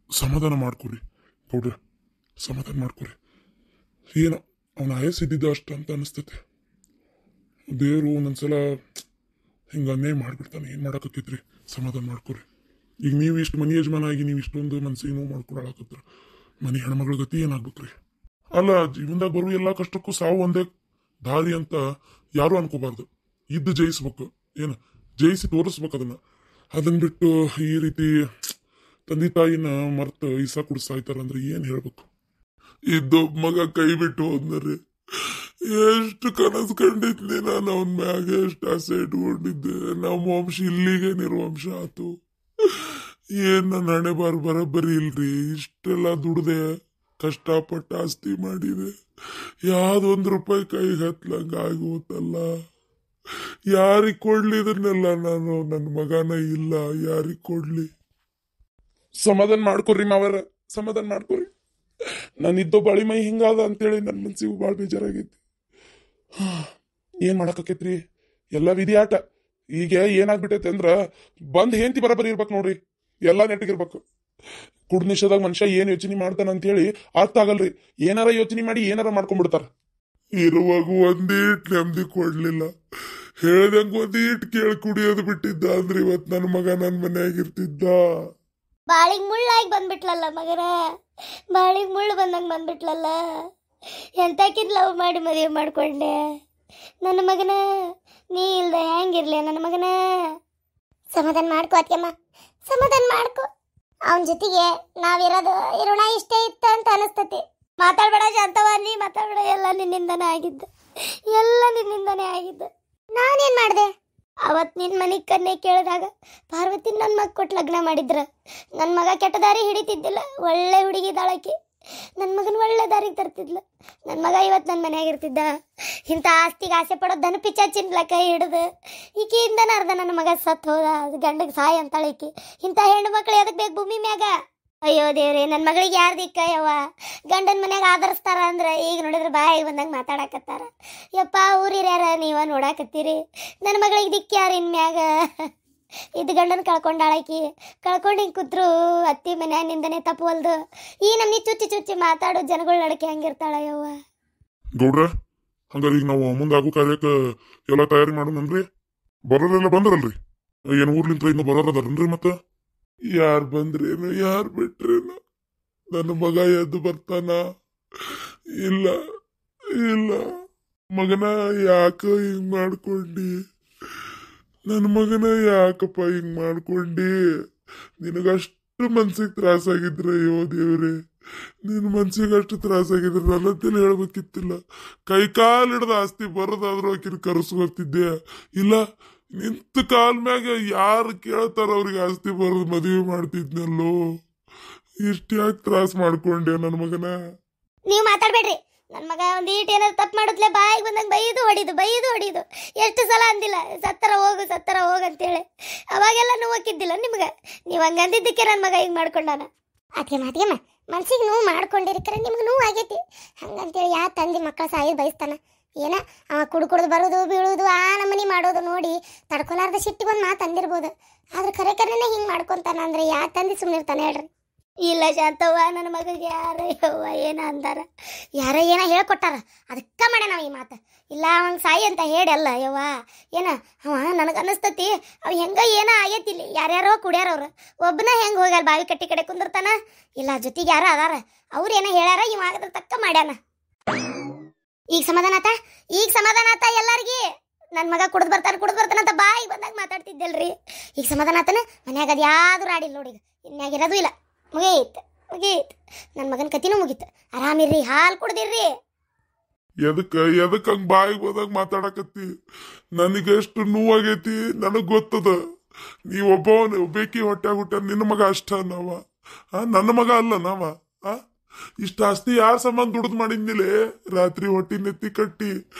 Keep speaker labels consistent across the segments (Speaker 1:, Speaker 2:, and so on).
Speaker 1: ಸಮಾಧಾನ ಮಾಡ್ಕೊರಿ ಗೌಡ್ರ, ಸಮಾಧಾನ ಮಾಡ್ಕೊರಿ. ಏನೋ ಅವನ ಆಯಸ್ಸಿದ್ದಿದ್ದ ಅಷ್ಟು ಅಂತ ಅನಿಸ್ತೈತೆ. ದೇವರು ಒಂದೊಂದ್ಸಲ ಹಿಂಗೆ ಅನ್ಯಾಯ ಮಾಡಿಬಿಡ್ತಾನೆ. ಏನು ಮಾಡಕತ್ತಿದ್ರಿ? ಸಮಾಧಾನ ಮಾಡ್ಕೊರಿ. ಈಗ ನೀವು ಇಷ್ಟು ಮನೆ ಯಜಮಾನ ಆಗಿ ನೀವು ಇಷ್ಟೊಂದು ಮನ್ಸಿಗೆ ನೋವು ಮಾಡ್ಕೊಳಕತ್ರ ಮನೆ ಹೆಣ್ಮಗಳ ಗತಿ ಏನಾಗ್ಬೇಕ್ರಿ? ಅಲ್ಲ, ಜೀವನದಾಗ ಬರುವ ಎಲ್ಲ ಕಷ್ಟಕ್ಕೂ ಸಾವು ಒಂದೇ ದಾರಿ ಅಂತ ಯಾರು ಅನ್ಕೋಬಾರ್ದು. ಇದ್ದು ಜಯಿಸ್ಬೇಕು, ಏನು ಜಯಿಸಿ ತೋರಿಸ್ಬೇಕು ಅದನ್ನ ಬಿಟ್ಟು ಈ ರೀತಿ ತಂದೆ ತಾಯಿನ ಮರ್ತ ಈಸ ಕುಡಿಸಾಯ್ತಾರಂದ್ರೆ ಏನ್ ಹೇಳ್ಬೇಕು? ಇದ್ದೊಬ್ಬ ಮಗ ಕೈ ಬಿಟ್ಟು ಹೋದ್ನರಿ. ಎಷ್ಟು ಕನಸು ಕಂಡಿದ್ದೆ ನಾನು ಅವನ ಮ್ಯಾಗ, ಎಷ್ಟು ಆಸೆ ಇಟ್ಕೊಂಡಿದ್ದೆ. ನಮ್ಮ ವಂಶ ಇಲ್ಲಿಗೆ ನಿರ್ವಂಶ ಆತು. ಏನ್ ನನ್ನ ಹಣೆ ಬರೋಬ್ಬರಿ ಇಲ್ರಿ. ಇಷ್ಟೆಲ್ಲ ದುಡ್ದೆ, ಕಷ್ಟಪಟ್ಟು ಆಸ್ತಿ ಮಾಡಿದೆ, ಯಾವ್ದೊಂದು ರೂಪಾಯಿ ಕೈಗೆ ಹತ್ಲಂಗ ಆಗೋತಲ್ಲ. ಯಾರಿಗ್ ಕೊಡ್ಲಿ ಇದನ್ನೆಲ್ಲ? ನಾನು ನನ್ನ ಮಗನ ಇಲ್ಲ, ಯಾರಿಗ್ ಕೊಡ್ಲಿ? ಸಮಾಧಾನ ಮಾಡ್ಕೊರಿ ಮಾವರ, ಸಮಾಧಾನ ಮಾಡ್ಕೊರಿ. ನಾನಿದ್ದೋ ಬಳಿ ಮೈ ಹಿಂಗಾದ ಅಂತೇಳಿ ನನ್ನ ಮನ್ಸಿಗೂ ಭಾಳ ಬೇಜಾರಾಗೈತಿ. ಏನ್ ಮಾಡಕೈತ್ರಿ? ಎಲ್ಲ ವಿಧಿ ಆಟ. ಈಗ ಏನಾಗ್ಬಿಟ್ಟೈತೆ ಅಂದ್ರ ಬಂದ್ ಹೆಂಡತಿ ಬರಬರಿ ಇರ್ಬೇಕು ನೋಡ್ರಿ, ಎಲ್ಲಾ ನೆಟ್ಟಗಿರ್ಬೇಕು. ಕುಡ್ ನಿಷೇಧಾಗ ಮನುಷ್ಯ ಏನ್ ಯೋಚನೆ ಮಾಡ್ತಾನ ಅಂತ ಹೇಳಿ ಅರ್ಥ ಆಗಲ್ರಿ. ಏನಾರ ಯೋಚನೆ ಮಾಡಿ ಏನಾರ ಮಾಡ್ಕೊಂಡ್ಬಿಡ್ತಾರ. ಇರುವಾಗ ಒಂದೀಟ್ ನೆಮ್ಮದಿ ಕೊಡ್ಲಿಲ್ಲ, ಹೇಳ್ದಂಗ ಒಂದೀಟ್ ಕೇಳಿ ಕುಡಿಯೋದು ಬಿಟ್ಟಿದ್ದ ಅಂದ್ರೆ ಇವತ್ ನನ್ನ ಮಗ ನನ್ನ ಮನೆಯಾಗಿರ್ತಿದ್ದ.
Speaker 2: ಬಾಳಿಗೆ ಮುಳ್ಳಾಗಿ ಬಂದ್ಬಿಟ್ಲಲ್ಲ ಮಗರ, ಬಾಳಿಗೆ ಮುಳ್ಳು ಬಂದಂಗೆ ಬಂದ್ಬಿಟ್ಲಲ್ಲ. ಎಂತಕಿದ್ ಲವ್ ಮಾಡಿ ಮದುವೆ ಮಾಡ್ಕೊಂಡೆ ನನ್ನ ಮಗನ. ನೀ ಇಲ್ದ ಹೆಂಗಿರ್ಲಿ ನನ್ನ ಮಗನ? ಸಮಾಧಾನ ಮಾಡ್ಕೋ ಅತ್ಯಮ್ಮ, ಸಮಾಧಾನ ಮಾಡ್ಕೋ. ಅವನ ಜೊತೆಗೆ ನಾವಿರೋದು ಋಣ ಇಷ್ಟೇ ಇತ್ತು ಅಂತ ಅನಿಸ್ತತಿ. ಮಾತಾಡ್ಬೇಡ ಶಾಂತವ, ನೀ ಮಾತಾಡ್ಬೇಡ. ಎಲ್ಲ ನಿನ್ನಿಂದನೇ ಆಗಿದ್ದು, ಎಲ್ಲ ನಿನ್ನಿಂದನೇ ಆಗಿದ್ದು. ನಾನೇನ್ ಮಾಡಿದೆ? ಅವತ್ತು ನಿನ್ನ ಮನೆಗೆ ಕನ್ನೆ ಕೇಳಿದಾಗ ಪಾರ್ವತಿ ನನ್ನ ಮಗ ಕೊಟ್ಟು ಲಗ್ನ ಮಾಡಿದ್ರ ನನ್ನ ಮಗ ಕೆಟ್ಟ ದಾರಿ ಹಿಡಿತಿದ್ದಿಲ್ಲ. ಒಳ್ಳೆ ಹುಡುಗಿ ದಾಳಕಿ, ನನ್ನ ಮಗನ ಒಳ್ಳೆ ದಾರಿಗೆ ತರ್ತಿದ್ಲು. ನನ್ನ ಮಗ ಇವತ್ತು ನನ್ನ ಮನೆಯಾಗಿರ್ತಿದ್ದ. ಇಂಥ ಆಸ್ತಿಗೆ ಆಸೆ ಪಡೋದು ದನ ಪಿಚ್ಚಿನ್ಲ ಕೈ ಹಿಡಿದು ಈಕೆಯಿಂದನ ಅರ್ಧ ನನ್ನ ಮಗ ಸತ್ತು ಹೋದ. ಗಂಡಗೆ ಸಾಯ ಅಂತಾಳೆ ಈಕಿ. ಇಂಥ ಹೆಣ್ಣು ಮಕ್ಳು ಎದಕ್ಕೆ ಬೇಕು ಭೂಮಿ ಮ್ಯಾಗ? ಅಯ್ಯೋ ದೇವ್ರೆ, ನನ್ನ ಮಗಳಿಗೆ ಯಾರು ದಿಕ್ಕ ಯವ್ವ? ಗಂಡನ ಮನ್ಯಾಗ ಆಧರಿಸ್ತಾರ ಅಂದ್ರೆ ಈಗ ನೋಡಿದ್ರೆ ಬಾಯಿಗೆ ಬಂದಂಗೆ ಮಾತಾಡಕತ್ತಾರ. ಯಪ್ಪ ಊರಿರ್ಯಾರ ನೀವ ನೋಡಾಕತ್ತೀರಿ, ನನ್ನ ಮಗಳಿಗೆ ದಿಕ್ಕ ಯಾರು ಇನ್ಮ್ಯಾಗ? ಇದು ಗಂಡನ ಕಳ್ಕೊಂಡಾಳಕಿ, ಕಳ್ಕೊಂಡು ಹಿಂಗೆ ಕೂತ್ರು ಅತ್ತಿ ಮನ್ಯಾಗಿಂದನೇ ತಪ್ಪುವಲ್ದು. ಈ ನಮ್ನಿ ಚುಚ್ಚಿ ಚುಚ್ಚಿ ಮಾತಾಡೋ ಜನಗಳ ನಡಕೆ ಹಂಗಿರ್ತಾಳ ಯವ್ವ.
Speaker 1: ಗೌಡ್ರ, ಹಂಗಾರೆ ಈಗ ನಾವು ಮುಂದಾಗೋ ಕಾರ್ಯಕ್ಕೆ ಎಲ್ಲ ತಯಾರಿ ಮಾಡೋಣನ್ರಿ? ಬರೋರೆಲ್ಲ ಬಂದ್ರಲ್ರಿ? ಏನು ಊರ್ಲಿಂತ್ರ ಇನ್ನು ಬರೋರದಾರನ್ರಿ? ಮತ್ತ ಯಾರು ಬಂದ್ರೇನು ಯಾರು ಬಿಟ್ರೇನು? ನನ್ನ ಮಗ ಎದ್ದು ಬರ್ತಾನ? ಇಲ್ಲ ಇಲ್ಲ ಮಗನ, ಯಾಕ ಹಿಂಗ್ ಮಾಡ್ಕೊಂಡಿ? ನನ್ನ ಮಗನ ಯಾಕಪ್ಪ ಹಿಂಗ್ ಮಾಡ್ಕೊಂಡಿ? ನಿನಗಷ್ಟು ಮನ್ಸಿಗೆ ತ್ರಾಸಾಗಿದ್ರ, ಅಯ್ಯೋ ದೇವ್ರೆ, ನಿನ್ನ ಮನ್ಸಿಗೆ ಅಷ್ಟು ತ್ರಾಸಾಗಿದ್ರೆ ನನ್ನಂತೇಳಿ ಹೇಳ್ಬೇಕಿತ್ತಿಲ್ಲ. ಕೈ ಕಾಲು ಹಿಡ್ದ ಆಸ್ತಿ ಬರೋದಾದ್ರೂ ಆಕಿನ ಕರೆಸ್ಕೊತಿದ್ದೆ. ಇಲ್ಲ, ನಿಂತ ಕಾಲ್ ಮ್ಯಾಗ ಯಾರು ಕೇಳ್ತಾರ ಅವ್ರಿಗೆ ಆಸ್ತಿ ಬರೋದು ಮದುವೆ ಮಾಡ್ತಿದ್ನಲ್ಲೋ. ಇಷ್ಟ ಯಾಕೆ ತ್ರಾಸ ಮಾಡ್ಕೊಂಡೆ ನನ್ನ ಮಗನ?
Speaker 2: ನೀವು ಮಾತಾಡ್ಬೇಡ್ರಿ. ನನ್ನ ಮಗ ಒಂದು ಈಟ್ ಏನಾದ್ರು ತಪ್ಪು ಮಾಡಿದ್ಲೆ ಬಾಯಿಗೆ ಬಂದಂಗೆ ಬೈದು ಹೊಡಿದು. ಎಷ್ಟು ಸಲ ಅಂದಿಲ್ಲ ಸತ್ತರ ಹೋಗು ಅಂತೇಳಿ? ಅವಾಗೆಲ್ಲ ನೋವು ಹಾಕಿದ್ದಿಲ್ಲ ನಿಮ್ಗೆ? ನೀವು ಹಂಗಂದಿದ್ದಕ್ಕೆ ನನ್ನ ಮಗ ಹಿಂಗೆ ಮಾಡ್ಕೊಂಡಾನ. ಅತ್ಯಮ್ಮ ಮನ್ಸಿಗೆ ನೋವು ಮಾಡ್ಕೊಂಡಿರ್ಕರೆ ನಿಮ್ಗೆ ನೋವು ಆಗೈತಿ. ಹಂಗಂತೇಳಿ ಯಾ ತಂದೆ ಮಕ್ಕಳ ಸಾಯಿ ಬಯಸ್ತಾನ? ಏನ ಅವ ಕುಡ್ದು ಬರೋದು ಬೀಳೋದು ಆ ನಮನಿ ಮಾಡೋದು ನೋಡಿ ತಡ್ಕೊಲಾರ್ದ ಸಿಟ್ಟಿಗೆ ಒಂದು ಮಾತು ಅಂದಿರ್ಬೋದು. ಆದ್ರೆ ಕರೆನೇ ಹಿಂಗೆ ಮಾಡ್ಕೊಂತಾನ ಅಂದ್ರೆ ಯಾ ತಂದೆ ಸುಮ್ಮನಿರ್ತಾನೆ ಹೇಳ್ರಿ? ಇಲ್ಲ ಶಾಂತವ್ವ, ನನ್ನ ಮಗಳಿಗೆ ಯಾರ ಯವ್ವ ಏನ ಅಂದಾರ, ಯಾರ ಏನ ಹೇಳ್ಕೊಟ್ಟಾರ, ಅದಕ್ಕೆ ಮಾಡ ನಾವು ಈ ಮಾತು. ಇಲ್ಲ ಅವಂಗೆ ಸಾಯಿ ಅಂತ ಹೇಳಿ ಅಲ್ಲ ಯವ್ವ. ಏನ ಅವ ನನಗೆ ಅನ್ನಿಸ್ತತಿ ಅವ ಹೆಂಗ ಏನ ಆಗೈತಿಲ್ಲ, ಯಾರ್ಯಾರೋ ಕುಡಿಯಾರವ್ರು. ಒಬ್ಬನ ಹೆಂಗೆ ಹೋಗ್ಯಾರ ಬಾವಿ ಕಟ್ಟಿ ಕಡೆ ಕುಂದಿರ್ತಾನ? ಇಲ್ಲ ಜೊತೆಗೆ ಯಾರ ಅದಾರ, ಅವ್ರು ಏನೋ ಹೇಳ್ಯಾರ, ಇವ ಆಗದ್ರ ತಕ್ಕ ಮಾಡ್ಯಾನ. ಈಗ ಸಮಾಧಾನ ಆತ ಎಲ್ಲಾರ್ಗಿ. ನನ್ನ ಮಗ ಕುಡ್ದು ಬರ್ತಾನ ಅಂತ ಬಾಯಿಗೆ ಬಂದಾಗ ಮಾತಾಡ್ತಿದ್ದಲ್ರಿ. ಈಗ ಸಮಾಧಾನ ಆತನ? ಮನ್ಯಾಗ ಅದು ಯಾವ್ದು ಆಡಿಲ್ಲ ನೋಡಿ, ಇನ್ಯಾಗಿರೋದು ಇಲ್ಲ. ಮುಗೀತು. ನನ್ನ ಮಗನ ಕತಿನೂ ಮುಗೀತು. ಆರಾಮಿರ್ರಿ, ಹಾಲು ಕುಡ್ದಿರ್ರಿ.
Speaker 1: ಎದಕ್ಕ ಹಂಗ ಬಾಯಿಗೆ ಹೋದಾಗ ಮಾತಾಡಕತ್ತಿ? ನನಗೆ ಎಷ್ಟು ನೋವಾಗೈತಿ ನನಗ್ ಗೊತ್ತದ. ನೀ ಒಬ್ಬೇಕಿ ಹೊಟ್ಟೆ ನಿನ್ನ ಮಗ ಅಷ್ಟ ನಾವ? ನನ್ನ ಮಗ ಅಲ್ಲ ನಾವ? ಇಷ್ಟ ಆಸ್ತಿ ಯಾರ ಸಂಬಂಧ ದುಡ್ದು ಮಾಡಿದ್ನಿಲೆ? ರಾತ್ರಿ ಹೊಟ್ಟಿ ನೆತ್ತಿ ಕಟ್ಟಿ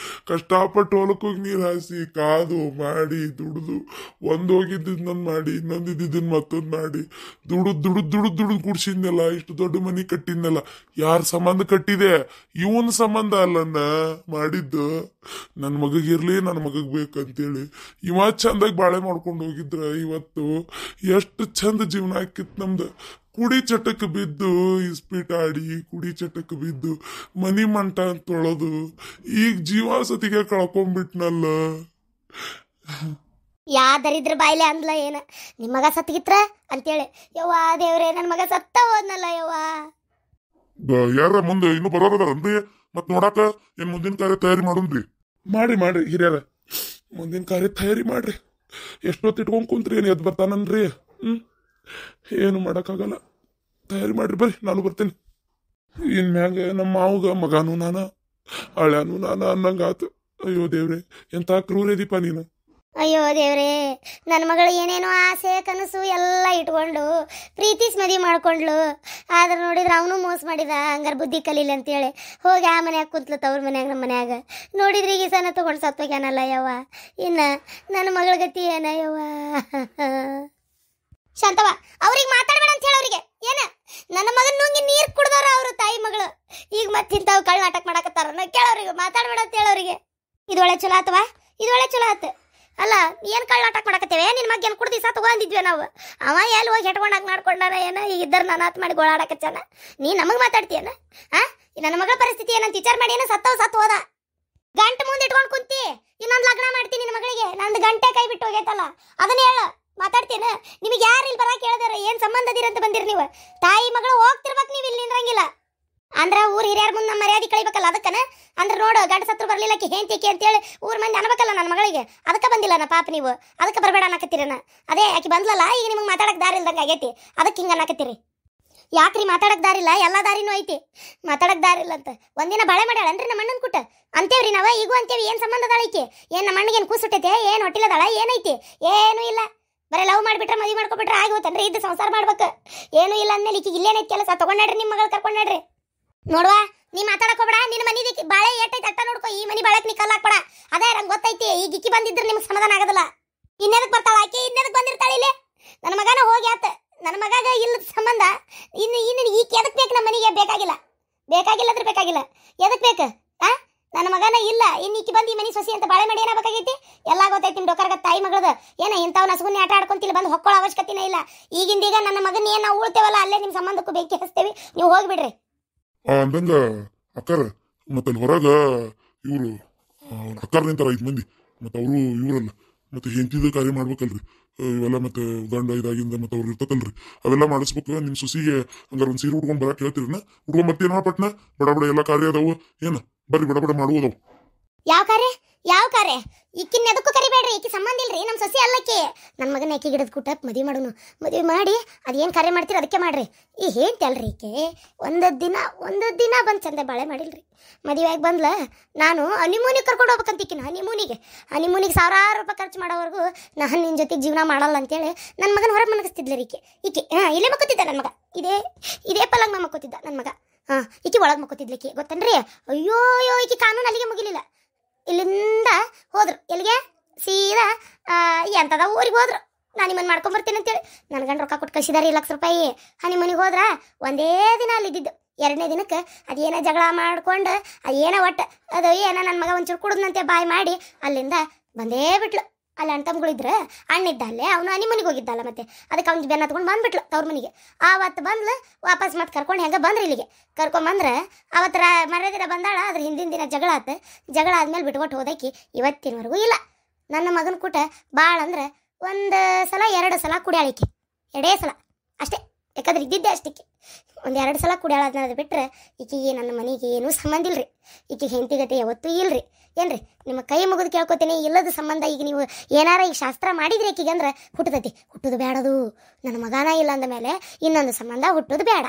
Speaker 1: ಕಷ್ಟಪಟ್ಟು ಹೊಲಕ್ಕೆ ಹೋಗಿ ನೀರು ಹಾಸಿ ಕಾದು ಮಾಡಿ ದುಡ್ದು ಹೋಗಿದ್ದನ್ನ ಮಾಡಿ ಇನ್ನೊಂದಿದ್ದನ್ನ ಮತ್ತೊಂದು ಮಾಡಿ ದುಡ್ದು ಕುಡ್ಸಿದ್ನಲ್ಲ. ಇಷ್ಟು ದೊಡ್ಡ ಮನಿ ಕಟ್ಟಿದ್ನಲ್ಲ, ಯಾರ ಸಂಬಂಧ ಕಟ್ಟಿದೆ? ಇವನ್ ಸಂಬಂಧ ಅಲ್ಲನ್ನ ಮಾಡಿದ್ದು. ನನ್ನ ಮಗಗಿರ್ಲಿ, ನನ್ನ ಮಗಗ್ ಬೇಕಂತೇಳಿ ಇವ ಚಂದಾಗಿ ಬಾಳೆ ಮಾಡ್ಕೊಂಡು ಹೋಗಿದ್ರ ಇವತ್ತು ಎಷ್ಟು ಚಂದ ಜೀವನ ಆಕಿತ್ ನಮ್ದು. ಕುಡಿ ಚಟಕ್ಕೆ ಬಿದ್ದು ಇಸ್ಪೀಟ್ ಆಡಿ ಕುಡಿ ಚಟಕ್ಕೆ ಬಿದ್ದು ಮನಿ ಮಂಟ ತೊಳೆದು ಈಗ ಜೀವ ಸತಿಗೆ ಕಳ್ಕೊಂಡ್ಬಿಟ್ನಲ್ಲ.
Speaker 2: ಯಾ ದರಿದ್ರ ಬಾಯ್ಲೆ ಅಂದ್ಲ ಏನ ನಿಮ್ಮ ಮಗ ಸತ್ತಿಗಿತ್ರ ಅಂತೇಳಿ. ಯವ್ವ ದೇವ್ರೆ, ನನ್ನ ಮಗ ಸತ್ತ ಹೋದ್ನಲ್ಲ ಯವ್ವ.
Speaker 1: ಯಾರ ಮುಂದೆ ಇನ್ನು ಬರೋರದಾರನ್ರಿ ಮತ್ ನೋಡಾಕ ಏನ್ ಮುಂದಿನ ಕಾರ್ಯ ತಯಾರಿ ಮಾಡೋನ್ರಿ? ಮಾಡ್ರಿ ಹಿರಿಯರ, ಮುಂದಿನ ಕಾರ್ಯ ತಯಾರಿ ಮಾಡ್ರಿ. ಎಷ್ಟೊತ್ತು ಇಟ್ಕೊಂಡ್ ಕುಂತ್ರಿ ಏನ್ ಎದ್ ಬರ್ತಾನನ್ರಿ? ಏನು ಮಾಡಕ್ಕಾಗಲ್ಲ, ತಯಾರಿ ಮಾಡ್ರಿ. ಬರ್ರಿ, ನಾನು ಬರ್ತೇನೆ. ಇನ್ ಮ್ಯಾಗ ನಮ್ಮ ಮಾವುಗ ಮಗಾನು ನಾನ ಹಳ್ಯಾನು ನಾನ ಅನ್ನಂಗಾತು. ಅಯ್ಯೋ ದೇವ್ರೆ, ಎಂತ ಕ್ರೂರದೀಪ ನೀನು.
Speaker 2: ಅಯ್ಯೋ ದೇವ್ರೆ, ನನ್ನ ಮಗಳು ಏನೇನೋ ಆಸೆ ಕನಸು ಎಲ್ಲ ಇಟ್ಕೊಂಡು ಪ್ರೀತಿಸ್ ಮದುವೆ ಮಾಡ್ಕೊಂಡ್ಲು. ಆದ್ರೆ ನೋಡಿದ್ರೆ ಅವನು ಮೋಸ ಮಾಡಿದ. ಹಂಗಾರೆ ಬುದ್ಧಿ ಕಲೀಲಿ ಅಂತೇಳಿ ಹೋಗಿ ಆ ಮನ್ಯಾಗ ಕುಂತ್ಲು, ತವ್ರ ಮನ್ಯಾಗ. ನಮ್ಮ ಮನ್ಯಾಗ ನೋಡಿದ್ರೆ ಈಗ ಸನ ತಗೊಂಡು ಸತ್ತೋಗ್ಯಾನಲ್ಲ ಯವ್ವ. ಇನ್ನು ನನ್ನ ಮಗಳ ಗತಿ ಏನ ಯವ್ವ. ಶಾಂತವ, ಅವ್ರಿಗೆ ಮಾತಾಡ್ಬೇಡ ಅಂತ ಹೇಳಿ ಅವ್ರಿಗೆ. ಏನ ನನ್ನ ಮಗನ ನುಂಗಿ ನೀರು ಕುಡ್ದಾರ ಅವರು ತಾಯಿ ಮಗಳು. ಈಗ ಮತ್ತಿಂತಾವ್ ಕಳ್ಳ ನಾಟಕ ಮಾಡಕತ್ತಾರ. ನಾ ಕೇಳೋರಿಗೆ ಮಾತಾಡ್ಬೇಡ ಅಂತ ಹೇಳೋರಿಗೆ. ಇದು ಒಳ್ಳೆ ಚಲೋ ಆತವ, ಇದು ಒಳ್ಳೆ ಚಲೋ ಆತ. ಅಲ್ಲ, ಏನು ಕಳ್ಳ ನಾಟಕ ಮಾಡಕತ್ತೇವೆ? ನಿನ್ನ ಮಗ ಏನು ಕುಡ್ದು ದಿವಸ ತಗೊಂಡಿದ್ವಿ ನಾವು. ಅವ ಎಲ್ಲಿ ಹೋಗಿ ಹೆಟ್ಕೊಂಡಾಗ ಮಾಡ್ಕೊಂಡಾನ ಏನ? ಈಗ ಇದ್ದರ್ ನಾನಾತ್ ಮಾಡಿ ಗೋಳಾಡಕತ್ತಾನ. ನೀ ನಮಗೆ ಮಾತಾಡ್ತೀಯನ? ನನ್ನ ಮಗಳ ಪರಿಸ್ಥಿತಿ ಏನಂತ ವಿಚಾರ ಮಾಡಿ ಏನೋ ಸತ್ತು ಹೋದ. ಗಂಟೆ ಮುಂದೆ ಇಟ್ಕೊಂಡು ಕುಂತಿ ಇನ್ನೊಂದು ಲಗ್ನ ಮಾಡ್ತೀನಿ ನಿನ್ನ ಮಗಳಿಗೆ. ನಂದು ಗಂಟೆ ಕೈ ಬಿಟ್ಟು ಹೋಗೈತಲ್ಲ, ಅದನ್ನ ಹೇಳ. ಮಾತಾಡ್ತೀನ? ನಿಮಗೆ ಯಾರು ಇಲ್ಲಿ ಬರಾಕ್ ಹೇಳಿದಾರೆ? ಏನು ಸಂಬಂಧದಿರಂತ ಬಂದಿರಿ ನೀವು? ತಾಯಿ ಮಗಳು ಹೋಗ್ತಿರ್ಬೇಕು, ನೀವು ಇಲ್ಲಿ ನಿಂದ್ರಂಗಿಲ್ಲ. ಅಂದ್ರ ಊರ್ ಹಿರಿಯರ ಮುಂದೆ ನಮ್ಮ ಮರ್ಯಾದೆ ಕಳಿಬೇಕಲ್ಲ, ಅದಕ್ಕನ. ಅಂದ್ರೆ ನೋಡು, ಗಂಡ ಸತ್ರು ಬರ್ಲಿಲ್ಲಕ್ಕೆ ಹೇಂತಿಕೆ ಅಂತೇಳಿ ಊರ್ ಮಂದಿ ಅನ್ಬೇಕಲ್ಲ ನನ್ನ ಮಗಳಿಗೆ. ಅದಕ್ಕೆ ಬಂದಿಲ್ಲ ನಾ ಪಾಪ ನೀವು. ಅದಕ್ಕೆ ಬರಬೇಡ ಅನ್ನಕತ್ತೀರನ. ಅದೇ ಆಕಿ ಬಂದ್ಲಲ್ಲ, ಈಗ ನಿಮಗೆ ಮಾತಾಡಕ್ ದಾರಿ ಇಲ್ದಂಗೆ ಆಗೈತಿ. ಅದಕ್ಕೆ ಹಿಂಗೆ ಅನ್ನಕತ್ತೀರಿ. ಯಾಕ್ರಿ ಮಾತಾಡಕ್ ದಾರಿಲ್ಲ? ಎಲ್ಲ ದಾರಿನೂ ಐತಿ. ಮಾತಾಡಕ್ ದಾರಿ ಇಲ್ಲ ಅಂತ ಒಂದಿನ ಬಾಳೆ ಮಾಡ್ಯಾಳನ್ರಿ ನಮ್ಮ ಅಣ್ಣನ ಕುಟ್ಟ ಅಂತೇವ್ರಿ ನಾವು. ಈಗೂ ಅಂತೇವಿ. ಏನು ಸಂಬಂಧ ಅದಾಳ ಈಕೆ? ಏನು ನಮ್ಮ ಅಣ್ಣಗೆ ಏನು ಕೂಸುಟ್ಟೈತೆ? ಏನು ಹೊಟ್ಟಿಲದಾಳ? ಏನೈತಿ? ಏನೂ ಇಲ್ಲ. ಬರೀ ಲವ್ ಮಾಡಿಬಿಟ್ರೆ ಮದುವೆ ಮಾಡ್ಕೊಬಿಟ್ರೆ ಆಗೋತನ್ರಿ. ಇದು ಸಂಸಾರ ಮಾಡ್ಬೇಕು. ಏನೂ ಇಲ್ಲ ಅಂದ್ಮೇಲೆ ಈಕಿಗೆ ಇಲ್ಲೇನೈತಿ ಕೆಲಸ? ತಗೊಂಡ್ರಿ ನಿಮ್ಮ ಮಗಳು ಕರ್ಕೊಂಡ್ರಿ. ನೋಡುವ, ನೀ ಮಾತಾಡಕ್ ಹೋಗ್ಬೇಡ. ನಿನ್ನ ಮನಿ ಬಾಳೆ ಏಟೈತೆ ಅಟ್ಟ ನೋಡ್ಕೊ. ಈ ಮನಿ ಬಾಳಕ್ ನೀ ಕಲ್ಲ ಹಾಕ್ಬೇಡ. ಅದೇ ನಂಗೆ ಗೊತ್ತೈತಿ. ಈಗ ಇಕ್ಕಿ ಬಂದಿದ್ರೆ ನಿಮ್ಗೆ ಸಮಾಧಾನ ಆಗೋದಿಲ್ಲ. ಇನ್ನೇದಕ್ಕೆ ಬರ್ತಾಳ ಆಕಿ? ಇನ್ನೇದಕ್ಕೆ ಬಂದಿರ್ತಾಳೆ ಇಲ್ಲಿ? ನನ್ನ ಮಗನ ಹೋಗಿ ಆತ. ನನ್ನ ಮಗಾಗ ಇಲ್ಲದ ಸಂಬಂಧ ಇನ್ನು ಈಕೆ ಎದಕ್ಕೆ ಬೇಕು? ನಮ್ಮ ಮನೆಗೆ ಬೇಕಾಗಿಲ್ಲ ಅಂದ್ರೆ ಬೇಕಾಗಿಲ್ಲ. ಎದಕ್ಕೆ ಬೇಕು? ನನ್ನ ಮಗನ ಇಲ್ಲ. ಇನ್ನು ಈಕಿ ಬಂದು ಈ ಮನೆ ಸೊಸಿ ಅಂತ ಬಾಳೆ ಮಾಡಿ ಏನಾಗಬೇಕಾಗೈತಿ? ಎಲ್ಲ ಗೊತ್ತೈತಿ ನಿಮ್ಮ ಡೊಕರ್ಗ ತಾಯಿ ಮಗಳದ. ಏನ ಇಂಥವ್ ನಸುಗುನ್ನಿ ಆಟ ಆಡ್ಕೊಂತಿಲ್ಲ, ಬಂದು ಹೊಕ್ಕೊಳ್ಳೋ ಅವಶ್ಯಕತೆನೇ ಇಲ್ಲ. ಈಗಿಂದೀಗ ನನ್ನ ಮಗನ ಏನು ನಾವು ಉಳ್ತೇವಲ್ಲ, ಅಲ್ಲೇ ನಿಮ್ಮ ಸಂಬಂಧಕ್ಕೂ ಬೆಂಕಿ ಹಚ್ತೇವೆ. ನೀವು ಹೋಗಿಬಿಡ್ರಿ.
Speaker 1: ಅಂದಂಗ ಅಕ್ಕಾರ ಮತ್ತೆ ಹೊರಗ ಇವರು ಅಕ್ಕಾರ ನಿಂತಾರ 5 ಮಂದಿ. ಮತ್ತೆ ಅವರು ಇವರಲ್ಲ, ಮತ್ತೆ ಹೆಂಡತಿದ ಕಾರ್ಯ ಮಾಡ್ಬೇಕಲ್ರಿ ಇವೆಲ್ಲ. ಮತ್ತೆ ಗಂಡ ಇದಾಗಿಂದ ಮತ್ತೆ ಅವ್ರು ಇರ್ತತಲ್ರಿ, ಅವೆಲ್ಲ ಮಾಡಿಸ್ಬೇಕು. ನಿಮ್ ಸೊಸಿಗೆ ಹಂಗಾರ ಒಂದ್ ಸೀರೆ ಉಡ್ಕೊಂಡ್ ಬರಕ್ ಹೇಳ್ತೀರನ? ಉಡ್ಕೊಂಡ್ ಬರ್ತೇನ ಪಟ್ನ? ಬಡ ಎಲ್ಲ ಕಾರ್ಯ ಅದಾವು. ಏನ ಬರ್ರಿ ಬಡ ಮಾಡುವುದವು.
Speaker 2: ಯಾವ ಕಾರ್ಯ? ಈಕಿನ ಎದಕ್ಕೂ ಕರಿಬೇಡ್ರಿ. ಈಕಿ ಸಂಬಂಧ ಇಲ್ರಿ, ನಮ್ಮ ಸೊಸಿ ಅಲ್ಲಕ್ಕಿ. ನನ್ನ ಮಗನ ಆಕಿ ಗಿಡದ ಕುಟ್ಟಕ್ಕೆ ಮದುವೆ ಮಾಡೋನು. ಮದುವೆ ಮಾಡಿ ಅದೇನು ಕಾರ್ಯ ಮಾಡ್ತೀರ ಅದಕ್ಕೆ ಮಾಡ್ರಿ. ಈ ಹೇಳ್ತಲ್ರಿ ಈಕೆ ಒಂದು ದಿನ ಬಂದು ಚಂದ ಬಾಳೆ ಮಾಡಿಲ್ರಿ. ಮದುವೆಯಾಗಿ ಬಂದ್ಲ. ನಾನು ಹನಿಮೂನಿಗೆ ಕರ್ಕೊಂಡು ಹೋಗ್ಬೇಕಂತ ಈಕಿನ. ಹನಿಮೂನಿಗೆ ಸಾವಿರಾರು ರೂಪಾಯಿ ಖರ್ಚು ಮಾಡೋವರೆಗೂ ನಾನು ನಿನ್ನ ಜೊತೆಗೆ ಜೀವನ ಮಾಡಲ್ಲ ಅಂತೇಳಿ ನನ್ನ ಮಗನ ಹೊರಗೆ ಮನಗಿಸ್ತಿದ್ಲಿ ಈಕೆ. ಇಲ್ಲೇ ಮಕ್ಕೋತಿದ್ದ ನನ್ನ ಮಗ. ಇದೇ ಪಲಂಗ ಮಕ್ಕೋತಿದ್ದ ನನ್ನ ಮಗ. ಈಕಿ ಒಳಗೆ ಮಕ್ಕೋತಿದ್ಲಿಕ್ಕೆ ಗೊತ್ತನ್ರಿ. ಅಯ್ಯೋ ಈಕಿ ಕಾನೂನು ಅಲ್ಲಿಗೆ ಮುಗಿಲಿಲ್ಲ. ಇಲ್ಲಿಂದ ಹೋದ್ರು ಎಲ್ಲಿಗೆ? ಸೀದಾ ಎಂತದ ಊರಿಗೆ ಹೋದ್ರು. ನಾನು ನಿಮ್ಮನ್ನು ಮಾಡ್ಕೊಂಬರ್ತೀನಿ ಅಂತೇಳಿ ನನ್ನ ಗಂಡ ರೊಕ್ಕ ಕೊಟ್ಟು ಕಳಿಸಿದಾರೆ 1 ಲಕ್ಷ ರೂಪಾಯಿ. ಹನಿಮೂನಿಗೆ ಹೋದ್ರ ಒಂದೇ ದಿನ ಅಲ್ಲಿದ್ದಿದ್ದು. 2ನೇ ದಿನಕ್ಕೆ ಅದೇನೋ ಜಗಳ ಮಾಡ್ಕೊಂಡು ಅದೇನೋ ಒಟ್ಟು ಅದು ಏನೋ ನನ್ನ ಮಗ ಒಂಚೂರು ಕುಡಿದ್ನಂತೆ ಬಾಯಿ ಮಾಡಿ ಅಲ್ಲಿಂದ ಬಂದೇ ಬಿಟ್ಲು. ಅಲ್ಲಿ ಅಣ್ಣ ತಮ್ಮಗಳಿದ್ರೆ ಅಣ್ಣಿದ್ದ ಅಲ್ಲೇ, ಅವನು ಹನಿಮೂನಿಗೆ ಹೋಗಿದ್ದಲ್ಲ. ಮತ್ತೆ ಅದಕ್ಕೆ ಅವ್ನಿಗೆ ಬೆನ್ನ ತಗೊಂಡು ಬಂದ್ಬಿಟ್ಲು ತವ್ರ ಮನೆಗೆ. ಆವತ್ತು ಬಂದ್ಲು ವಾಪಸ್ ಮತ್ತೆ ಕರ್ಕೊಂಡು ಹೆಂಗೆ ಬಂದ್ರೆ ಇಲ್ಲಿಗೆ ಕರ್ಕೊಂಬಂದ್ರೆ ಅವತ್ತರ ಮರ್ರೆ ದಿನ ಬಂದಾಳ. ಅದ್ರ ಹಿಂದಿನ ದಿನ ಜಗಳ ಆತು. ಜಗಳ ಆದ್ಮೇಲೆ ಬಿಟ್ಕೊಟ್ಟು ಹೋದಕ್ಕೆ ಇವತ್ತಿನವರೆಗೂ ಇಲ್ಲ. ನನ್ನ ಮಗನ ಕೂಟ ಭಾಳ ಅಂದ್ರೆ 1 ಸಲ 2 ಸಲ ಕುಡಿಯಾಳಿಕೆ. 2 ಸಲ ಅಷ್ಟೇ. ಯಾಕಂದ್ರೆ ಇದ್ದಿದ್ದೆ ಅಷ್ಟಕ್ಕೆ. 1-2 ಸಲ ಕುಡಿಯಾಳದ್ನ. ಅದು ಬಿಟ್ಟರೆ ಈಕೆಗೆ ನನ್ನ ಮನೆಗೆ ಏನೂ ಸಂಬಂಧ ಇಲ್ರಿ. ಈಕೆಗೆ ಹೆಂಡತಿಗತೆ ಯಾವತ್ತೂ ಇಲ್ರಿ. ಏನ್ರಿ ನಿಮ್ಮ ಕೈ ಮುಗಿದು ಕೇಳ್ಕೊತೀನಿ. ಇಲ್ಲದ ಸಂಬಂಧ ಈಗ ನೀವು ಏನಾರ ಈಗ ಶಾಸ್ತ್ರ ಮಾಡಿದ್ರಿ ಆಕಿಗೆ ಅಂದ್ರೆ ಹುಟ್ಟತೈತಿ. ಹುಟ್ಟೋದು ಬೇಡದು. ನನ್ನ ಮಗನ ಇಲ್ಲ ಅಂದ ಮೇಲೆ ಇನ್ನೊಂದು ಸಂಬಂಧ ಹುಟ್ಟೋದು ಬೇಡ.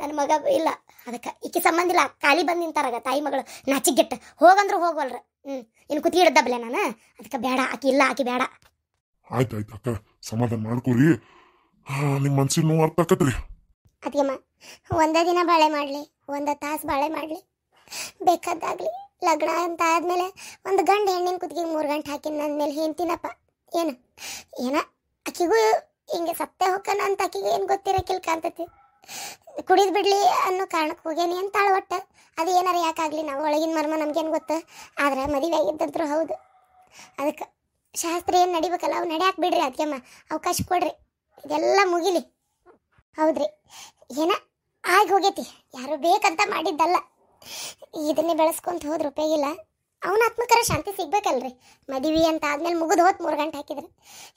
Speaker 2: ನನ್ನ ಮಗ ಇಲ್ಲ. ಅದಕ್ಕೆ ಈಕೆ ಸಂಬಂಧ ಇಲ್ಲ. ಖಾಲಿ ಬಂದು ನಿಂತಾರಾಗ ತಾಯಿ ಮಗಳು ನಾಚಿಗೆಟ್ಟ. ಹೋಗಂದ್ರು ಹೋಗವಲ್ರ. ಇನ್ನು ಕುತ್ತಿ ಹಿಡ್ದಬ್ಬಲೆ ನಾನು. ಅದಕ್ಕೆ ಬೇಡ. ಆಕಿ ಇಲ್ಲ, ಆಕಿ ಬೇಡ.
Speaker 1: ಆಯ್ತು ಅಕ್ಕ, ಸಮಾಧಾನ ಮಾಡ್ಕೋರಿ. ನಿಮ್ಮ ಮನ್ಸಿನ ನೋವು ಅರ್ಥ ಆಕತ್ರಿ.
Speaker 2: ಅದಕ್ಕೆಮ್ಮ ಒಂದೇ ದಿನ ಬಾಳೆ ಮಾಡಲಿ, 1 ತಾಸು ಬಾಳೆ ಮಾಡಲಿ, ಬೇಕಾದಾಗಲಿ. ಲಗ್ನ ಅಂತ ಆದಮೇಲೆ ಒಂದು ಗಂಡ ಹೆಣ್ಣಿನ ಕುತ್ತಿಗೆ 3 ಗಂಟೆ ಹಾಕಿನ ಅಂದಮೇಲೆ ಹೇಳ್ತೀನಪ್ಪ. ಏನ ಆಕಿಗೂ ಹಿಂಗೆ ಸತ್ತೆ ಹೋಗೋಣ ಅಂತ ಆಕಿಗೆ ಏನು ಗೊತ್ತಿರೋಕಿಲ್ ಕಾಣ್ತೈತಿ. ಕುಡಿದು ಬಿಡ್ಲಿ ಅನ್ನೋ ಕಾರಣಕ್ಕೆ ಹೋಗೇನಿ ಅಂತಾಳು. ಒಟ್ಟು ಅದು ಏನಾರ ಯಾಕಾಗಲಿ, ನಾವು ಒಳಗಿನ ಮರ್ಮ ನಮ್ಗೇನು ಗೊತ್ತು. ಆದ್ರೆ ಮದುವೆ ಆಗಿದ್ದಂತರೂ ಹೌದು. ಅದಕ್ಕೆ ಶಾಸ್ತ್ರ ಏನು ನಡಿಬೇಕಲ್ಲ, ಅವು ನಡ್ಯಾಕೆ ಬಿಡ್ರಿ. ಅದಕ್ಕೆಮ್ಮ ಅವಕಾಶ ಕೊಡ್ರಿ. ಇದೆಲ್ಲ ಮುಗಿಲಿ. ಹೌದ್ರಿ, ಏನ ಆಗಿ ಹೋಗೈತಿ, ಯಾರು ಬೇಕಂತ ಮಾಡಿದ್ದಲ್ಲ. ಇದನ್ನೇ ಬೆಳೆಸ್ಕೊಂತ ಹೋದ್ರೆ ಉಪಯೋಗ ಇಲ್ಲ. ಅವನ ಆತ್ಮಕರ ಶಾಂತಿ ಸಿಗ್ಬೇಕಲ್ರಿ. ಮದುವೆ ಅಂತ ಆದ್ಮೇಲೆ ಮುಗಿದು ಹೋತ್ 3 ಗಂಟೆ ಹಾಕಿದ್ರೆ.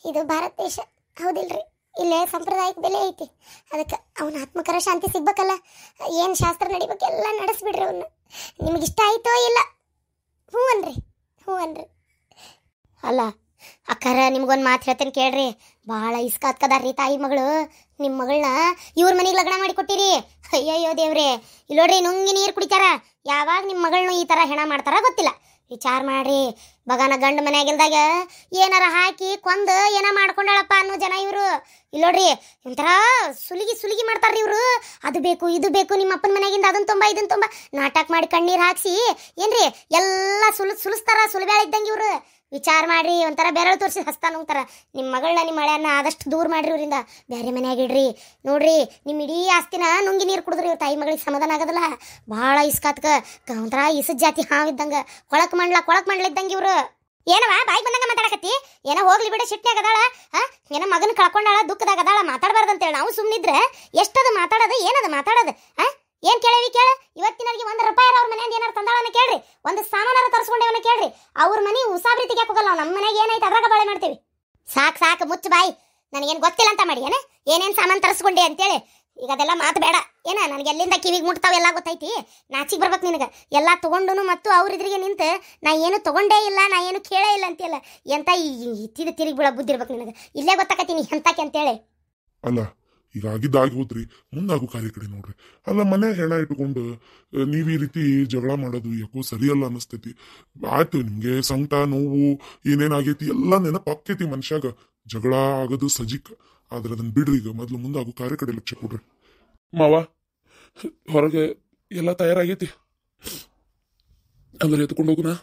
Speaker 2: ಇದು ಭಾರತ ದೇಶ ಹೌದಿಲ್ರಿ, ಇಲ್ಲೇ ಸಂಪ್ರದಾಯಕ್ಕೆ ಬೆಲೆ ಐತಿ. ಅದಕ್ಕೆ ಅವನ ಆತ್ಮಕರ ಶಾಂತಿ ಸಿಗ್ಬೇಕಲ್ಲ. ಏನು ಶಾಸ್ತ್ರ ನಡಿಬೇಕು ಎಲ್ಲ ನಡೆಸ್ಬಿಡ್ರಿ ಅವನ್ನ. ನಿಮಗಿಷ್ಟ ಆಯ್ತೋ ಇಲ್ಲ, ಹ್ಞೂ ಅನ್ರಿ, ಹ್ಞೂ ಅನ್ರಿ. ಅಲ್ಲ ಅಕ್ಕಾರ, ನಿಮ್ಗೊಂದು ಮಾತು ಹೇಳ್ತೇನೆ ಕೇಳ್ರಿ. ಭಾಳ ಇಸ್ಕಾತ್ಕದಾರ್ರಿ ತಾಯಿ ಮಗಳು. ನಿಮ್ಮ ಮಗಳನ್ನ ಇವ್ರ ಮನೆಗೆ ಲಗ್ನ ಮಾಡಿ ಕೊಟ್ಟಿರಿ. ಅಯ್ಯಯ್ಯೋ ದೇವ್ರೆ, ಇಲ್ಲಿ ನೋಡ್ರಿ ನುಂಗಿ ನೀರು ಕುಡಿತಾರ. ಯಾವಾಗ ನಿಮ್ಮ ಮಗಳನ್ನ ಈ ಥರ ಹೆಣ ಮಾಡ್ತಾರ ಗೊತ್ತಿಲ್ಲ. ವಿಚಾರ ಮಾಡ್ರಿ. ಬಗನ ಗಂಡ ಮನೆಯಾಗಿಲ್ದಾಗ ಏನಾರ ಹಾಕಿ ಕೊಂದು ಏನ ಮಾಡ್ಕೊಂಡಾಳಪ್ಪ ಅನ್ನೋ ಜನ ಇವರು. ಇಲ್ಲಿ ನೋಡ್ರಿ ಒಂಥರ ಸುಲಿಗಿ ಮಾಡ್ತಾರ್ರಿ ಇವರು. ಅದು ಬೇಕು ಇದು ಬೇಕು, ನಿಮ್ಮ ಅಪ್ಪನ ಮನೆಯಾಗಿಂದ ಅದನ್ನ ತುಂಬ ಇದನ್ನ ತುಂಬ ನಾಟಕ ಮಾಡಿ ಕಣ್ಣೀರು ಹಾಕ್ಸಿ ಏನ್ರಿ ಎಲ್ಲ ಸುಲಿಸ್ತಾರ. ಸುಲಿಬ್ಯಾಳ ಇದ್ದಂಗೆ ಇವರು. ವಿಚಾರ ಮಾಡ್ರಿ. ಒಂಥರ ಬೆರಳು ತೋರಿಸಿ ಹಸ್ತಾನ ಹೋಗ್ತಾರ. ನಿಮ್ಮ ಮಗಳನ್ನ ನಿಮ್ಮ ಹಳೆಯನ್ನ ಆದಷ್ಟು ದೂರ ಮಾಡ್ರಿ ಇವರಿಂದ. ಬೇರೆ ಮನೆಯಾಗಿಡ್ರಿ. ನೋಡ್ರಿ ನಿಮ್ಮ ಇಡೀ ಆಸ್ತಿನ ನುಂಗಿ ನೀರು ಕುಡಿದ್ರಿ. ಇವ್ರ ತಾಯಿ ಮಗಳಿಗೆ ಸಮಾಧಾನ ಆಗೋದಲ್ಲ. ಭಾಳ ಇಸ್ಕಾತ್ಕ ಒಂಥರ ಇಸದ್ ಜಾತಿ ಹಾವಿದ್ದಂಗೆ, ಕೊಳಕ್ ಮಂಡ್ಲ ಇದ್ದಂಗೆ ಇವರು. ಏನವ ಬಾಯಿ ಬಂದಂಗ ಮಾತಾಡಕತ್ತಿ? ಏನೋ ಹೋಗ್ಲಿ ಬಿಡ, ಸಿಟ್ನ್ಯಾಗದಾಳ. ಏನೋ ಮಗನ ಕಳ್ಕೊಂಡಾಳ, ದುಃಖದಾಗದಾಳ, ಮಾತಾಡಬಾರ್ದಂತೇಳಿ ನಾವು ಸುಮ್ಮನಿದ್ರೆ ಎಷ್ಟದು ಮಾತಾಡೋದು, ಏನದು ಮಾತಾಡೋದು? ಏನ್ ಕೇಳೇವಿ ಕೇಳ? ಇವತ್ತಿನವರಿಗೆ ₹1 ಅವ್ರ ಮನೆಯಿಂದ ಏನಾರು ತಂದಾಳನ್ನ ಕೇಳ್ರಿ. ಒಂದು ಸಾಮಾನಾರ ತರಿಸ್ಕೊಂಡೇವನ್ನ ಕೇಳ್ರಿ. ಅವ್ರ ಮನೆ ಉಸಾಬ್ರಿ ತೆಗಿಯಕ್ಕೆ ಹೋಗಲ್ಲ. ನಮ್ಮ ಮನೆಗೆ ಏನಾಯ್ತು ಅದ್ರಾಗ ಬಾಳೆ ಮಾಡ್ತೀವಿ. ಸಾಕು ಮುಚ್ಚ ಬಾಯಿ. ನನಗೇನು ಗೊತ್ತಿಲ್ಲ ಅಂತ ಮಾಡಿ ಏನೇನು ಸಾಮಾನು ತರಿಸ್ಕೊಂಡೆ ಅಂತೇಳಿ. ಈಗ ಅದೆಲ್ಲ ಮಾತು ಬೇಡ. ನನಗೆ ಎಲ್ಲಿಂದ ಕಿವಿಗೆ ಮುಟ್ತಾವೆಲ್ಲ ಗೊತ್ತೈತಿ. ನಾಚಿಗೆ ಬರ್ಬೇಕು ನಿನಗೆ. ಎಲ್ಲ ತೊಗೊಂಡು ಮತ್ತು ಅವ್ರಿದ್ರಿಗೆ ನಿಂತು ನಾ ಏನು ತೊಗೊಂಡೇ ಇಲ್ಲ, ನಾ ಏನು ಕೇಳೇ ಇಲ್ಲ ಅಂತೀಯಲ್ಲ. ಎಂತ ಈ ತಿರುಗಿ ಬೀಳೋ ಬುದ್ಧಿ ಇರ್ಬೇಕು ನಿನಗೆ. ಇಲ್ಲೇ ಗೊತ್ತಾಕತ್ತೀನಿ ಎಂತಕ್ಕೆ ಅಂತೇಳಿ.
Speaker 1: ಅಲ್ಲ ಈಗ ಆಗಿದ್ದಾಗಿ ಹೋದ್ರಿ, ಮುಂದಾಗು ಕಾರ್ಯ ಕಡೆ ನೋಡ್ರಿ. ಅಲ್ಲ ಮನ್ಯಾಗ ಹೆಣ ಇಟ್ಕೊಂಡು ನೀವು ಈ ರೀತಿ ಜಗಳ ಮಾಡೋದು ಯಾಕೋ ಸರಿಯಲ್ಲ ಅನಿಸ್ತೈತಿ. ಆಯ್ತು, ನಿಮ್ಗೆ ಸಂಕಟ ನೋವು ಏನೇನಾಗೈತಿ ಎಲ್ಲ ನೆನಪಾಕೈತಿ ಮನುಷ್ಯಾಗ. ಜಗಳ ಆಗೋದು ಸಜಿಕ್. ಆದ್ರೆ ಅದನ್ನ ಬಿಡ್ರಿ. ಈಗ ಮೊದ್ಲು ಮುಂದಾಗು ಕಾರ್ಯ ಕಡೆ ಲಕ್ಷ್ಯ ಕೊಡ್ರಿ. ಮಾವ ಹೊರಗೆ ಎಲ್ಲ ತಯಾರಾಗೈತಿ ಅಂದ್ರೆ ಎತ್ಕೊಂಡು ಹೋಗುನಾ?